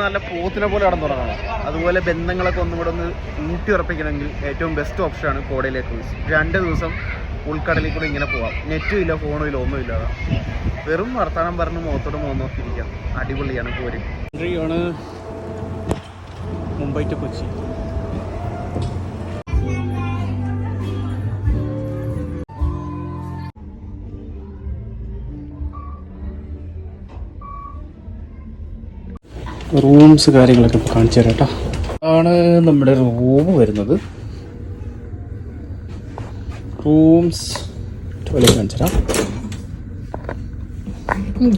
നല്ല പോത്തിനെ പോലെ നടന്നുറങ്ങണം. അതുപോലെ ബന്ധങ്ങളൊക്കെ ഒന്നും കൂടെ ഒന്ന് ഊട്ടി ഉറപ്പിക്കണമെങ്കിൽ ഏറ്റവും ബെസ്റ്റ് ഓപ്ഷനാണ് കോടയിലെ ക്രൂസ്. 2 ദിവസം ഉൾക്കടലിൽ കൂടെ ഇങ്ങനെ പോവാം. നെറ്റും ഇല്ല, ഫോണും ഇല്ല, ഒന്നുമില്ല. വെറും വർത്താനം പറഞ്ഞ് മുഖത്തോട് മുഖം നോക്കിയിരിക്കാം. അടിപൊളിയാണ്. പോരും ആണ് മുംബൈ ടു കൊച്ചി. റൂംസ് കാര്യങ്ങളൊക്കെ കാണിച്ചു തരാം കേട്ടോ. ആണ് നമ്മുടെ റൂം വരുന്നത്. റൂംസ് ടോയ്ലറ്റ് കാണിച്ചു തരാം.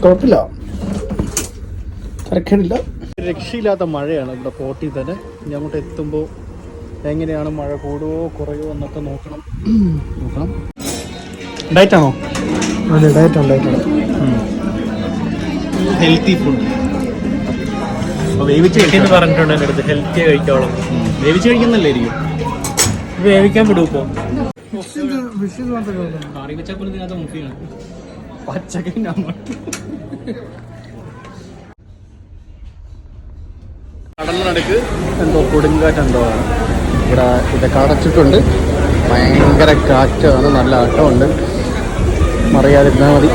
കുഴപ്പമില്ല, തിരക്കേടില്ല. രക്ഷയില്ലാത്ത മഴയാണ് ഇവിടെ പോർട്ടിൽ തന്നെ. ഇനി അങ്ങോട്ട് എത്തുമ്പോൾ എങ്ങനെയാണ് മഴ കൂടുമോ കുറയോ എന്നൊക്കെ നോക്കണം. ഡയറ്റാണോ? അതെ, ഡയറ്റാണ്. ഹെൽത്തി ഫുഡ് വേവിച്ച് കഴിക്കുന്നു പറഞ്ഞിട്ടുണ്ട് എൻ്റെ അടുത്ത്. ഹെൽത്തി കഴിക്കോളം വേവിച്ച് കഴിക്കുന്നല്ലേ ഇരിക്കും. വേവിക്കാൻ വിടും. ഇപ്പോൾ കറി വെച്ചാൽ പോലും ഇതിനകത്ത് മുക്കിയാണ് പച്ചക്കറി. കടലിനടുക്ക് എന്തോ കൊടുങ്കാറ്റെന്തോ ആണ് ഇവിടെ. ഇതൊക്കെ അടച്ചിട്ടുണ്ട്. ഭയങ്കര കാറ്റാണ്, നല്ല ആട്ടമുണ്ട്. മറിയാതിരുന്നാൽ മതി.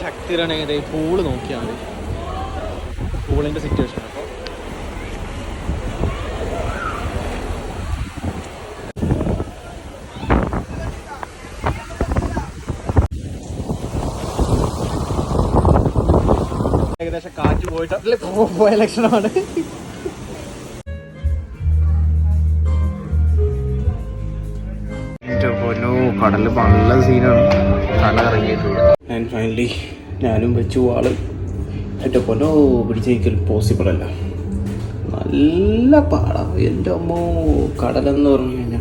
ശക്തിയുടെ പൂള് നോക്കിയാൽ മതി. പൂളിൻ്റെ സിറ്റുവേഷൻ. അപ്പോൾ ഏകദേശം കാറ്റ് പോയിട്ട് പോയ ലക്ഷണമാണ്. കടല് നല്ല സീനാണ്. തല ഇറങ്ങിയിട്ട് ആൻഡ് ഫൈനലി ഞാനും വെച്ചു ആള്. എൻ്റെ പൊന്നോ, പിടിച്ചേക്കൽ പോസിബിൾ അല്ല. നല്ല പാടാ. എൻ്റെ അമ്മോ, കടലെന്ന് പറഞ്ഞു കഴിഞ്ഞാൽ